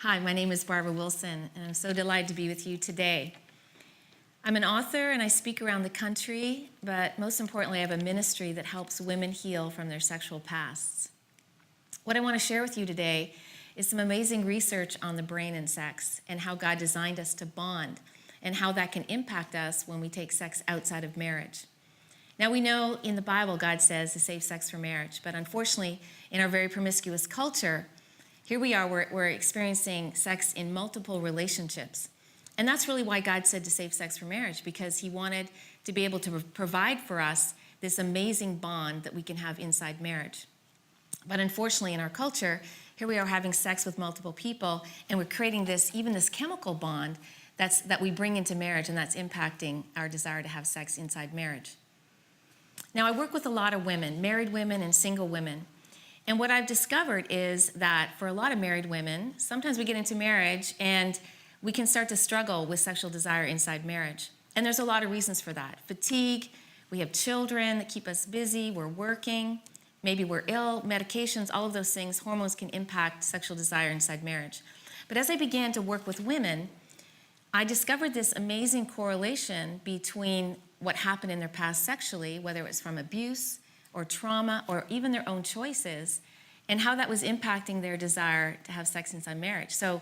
Hi, my name is Barbara Wilson, and I'm so delighted to be with you today. I'm an author and I speak around the country, but most importantly, I have a ministry that helps women heal from their sexual pasts. What I want to share with you today is some amazing research on the brain and sex and how God designed us to bond and how that can impact us when we take sex outside of marriage. Now, we know in the Bible God says to save sex for marriage, but unfortunately, in our very promiscuous culture, here we are, we're experiencing sex in multiple relationships. And that's really why God said to save sex for marriage, because he wanted to be able to provide for us this amazing bond that we can have inside marriage. But unfortunately, in our culture, here we are having sex with multiple people, and we're creating this chemical bond that we bring into marriage, and that's impacting our desire to have sex inside marriage. Now, I work with a lot of women, married women and single women. And what I've discovered is that for a lot of married women, sometimes we get into marriage and we can start to struggle with sexual desire inside marriage. And there's a lot of reasons for that. Fatigue, we have children that keep us busy, we're working, maybe we're ill, medications, all of those things, hormones can impact sexual desire inside marriage. But as I began to work with women, I discovered this amazing correlation between what happened in their past sexually, whether it was from abuse or trauma or even their own choices, and how that was impacting their desire to have sex inside marriage. So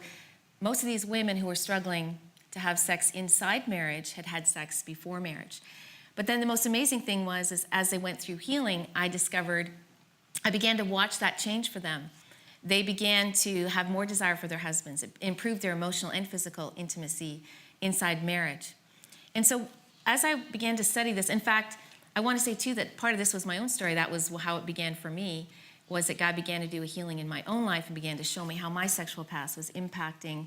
most of these women who were struggling to have sex inside marriage had had sex before marriage. But then the most amazing thing was as they went through healing, I began to watch that change for them. They began to have more desire for their husbands. It improved their emotional and physical intimacy inside marriage. And so as I began to study this, in fact, I want to say too that part of this was my own story. That was how it began for me, was that God began to do a healing in my own life and began to show me how my sexual past was impacting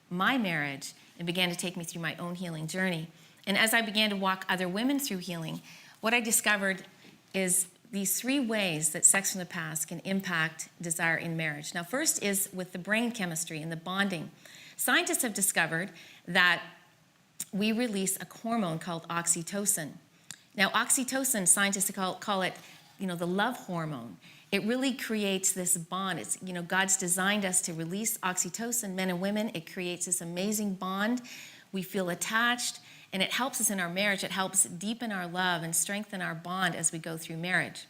my marriage and began to take me through my own healing journey. And as I began to walk other women through healing, what I discovered is these three ways that sex from the past can impact desire in marriage. Now, first is with the brain chemistry and the bonding. Scientists have discovered that we release a hormone called oxytocin. Now, oxytocin, scientists call it, the love hormone. It really creates this bond. It's, God's designed us to release oxytocin, men and women. It creates this amazing bond. We feel attached, and it helps us in our marriage. It helps deepen our love and strengthen our bond as we go through marriage.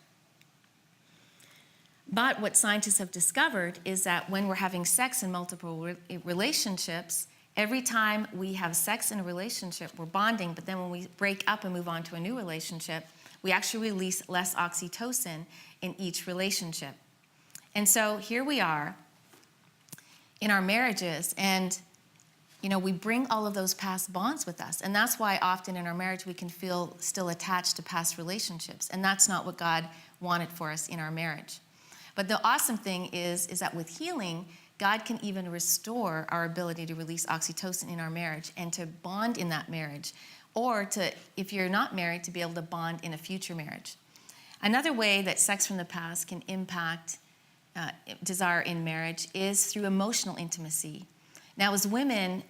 But what scientists have discovered is that when we're having sex in multiple relationships, every time we have sex in a relationship, we're bonding, but then when we break up and move on to a new relationship, we actually release less oxytocin in each relationship. And so here we are in our marriages, and we bring all of those past bonds with us. And that's why often in our marriage we can feel still attached to past relationships. And that's not what God wanted for us in our marriage. But the awesome thing is that with healing, God can even restore our ability to release oxytocin in our marriage and to bond in that marriage, or to, if you're not married, to be able to bond in a future marriage. Another way that sex from the past can impact desire in marriage is through emotional intimacy. Now, as women,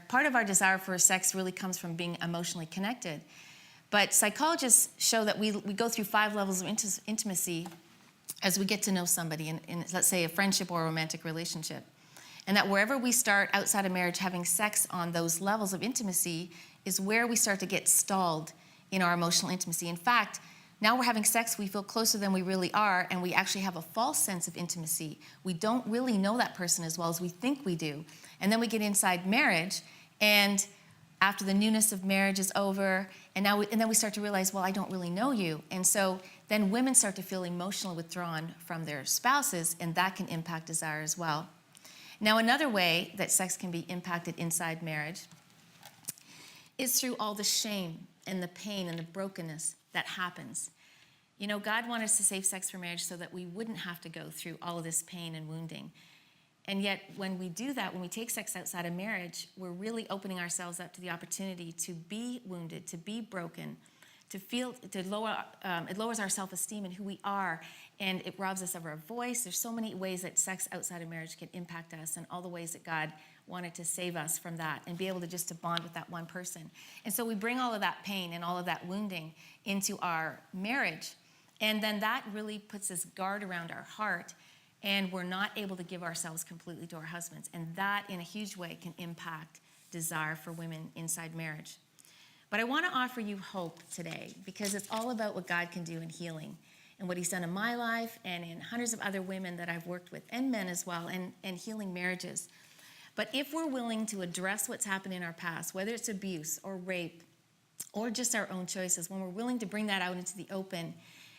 part of our desire for sex really comes from being emotionally connected. But psychologists show that we go through 5 levels of intimacy as we get to know somebody in, let's say, a friendship or a romantic relationship. And that wherever we start outside of marriage having sex on those levels of intimacy is where we start to get stalled in our emotional intimacy. In fact, now we're having sex, we feel closer than we really are, and we actually have a false sense of intimacy. We don't really know that person as well as we think we do. And then we get inside marriage, and after the newness of marriage is over, and then we start to realize, well, I don't really know you. And so then women start to feel emotionally withdrawn from their spouses, and that can impact desire as well. Now, another way that sex can be impacted inside marriage is through all the shame and the pain and the brokenness that happens. God wanted us to save sex for marriage so that we wouldn't have to go through all of this pain and wounding. And yet, when we do that, when we take sex outside of marriage, we're really opening ourselves up to the opportunity to be wounded, to be broken, it lowers our self-esteem and who we are, and it robs us of our voice. There's so many ways that sex outside of marriage can impact us, and all the ways that God wanted to save us from that and be able to bond with that one person. And so we bring all of that pain and all of that wounding into our marriage, and then that really puts this guard around our heart and we're not able to give ourselves completely to our husbands. And that, in a huge way, can impact desire for women inside marriage. But I want to offer you hope today, because it's all about what God can do in healing and what he's done in my life and in hundreds of other women that I've worked with, and men as well, and healing marriages. But if we're willing to address what's happened in our past, whether it's abuse or rape or just our own choices, when we're willing to bring that out into the open,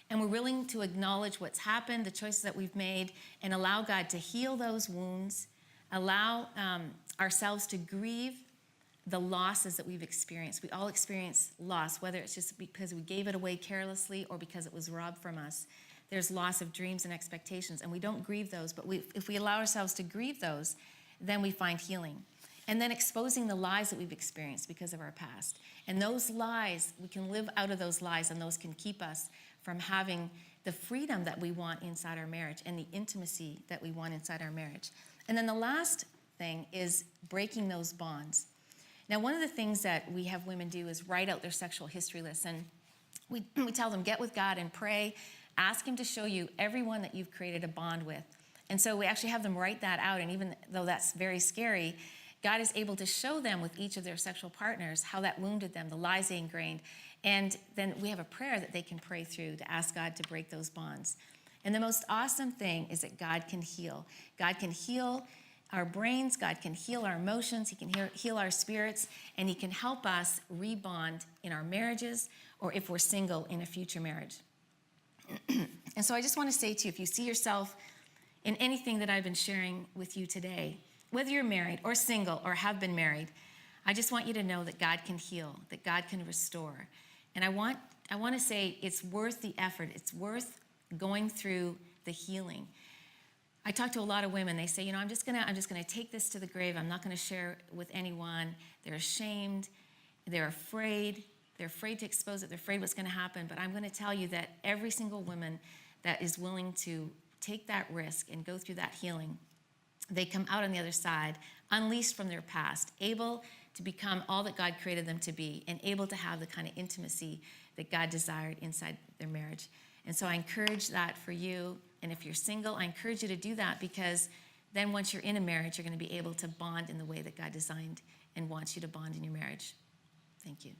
and we're willing to acknowledge what's happened, the choices that we've made, and allow God to heal those wounds, allow ourselves to grieve the losses that we've experienced. We all experience loss, whether it's just because we gave it away carelessly or because it was robbed from us. There's loss of dreams and expectations, and we don't grieve those, but if we allow ourselves to grieve those, then we find healing. And then exposing the lies that we've experienced because of our past. And those lies, we can live out of those lies, and those can keep us from having the freedom that we want inside our marriage and the intimacy that we want inside our marriage. And then the last thing is breaking those bonds. Now, one of the things that we have women do is write out their sexual history lists. And we tell them, get with God and pray. Ask him to show you everyone that you've created a bond with. And so we actually have them write that out. And even though that's very scary, God is able to show them with each of their sexual partners how that wounded them, the lies they ingrained. And then we have a prayer that they can pray through to ask God to break those bonds. And the most awesome thing is that God can heal. God can heal our brains, God can heal our emotions, he can heal our spirits, and he can help us rebond in our marriages, or if we're single, in a future marriage. And so I just want to say to you, if you see yourself in anything that I've been sharing with you today, whether you're married or single or have been married, I just want you to know that God can heal, that God can restore. And I want to say it's worth the effort. It's worth going through the healing. I talk to a lot of women. They say, I'm just gonna take this to the grave. I'm not gonna share it with anyone. They're ashamed. They're afraid. They're afraid to expose it. They're afraid what's gonna happen. But I'm gonna tell you that every single woman that is willing to take that risk and go through that healing, they come out on the other side, unleashed from their past, able to become all that God created them to be, and able to have the kind of intimacy that God desired inside their marriage. And so I encourage that for you. And if you're single, I encourage you to do that, because then once you're in a marriage, you're going to be able to bond in the way that God designed and wants you to bond in your marriage. Thank you.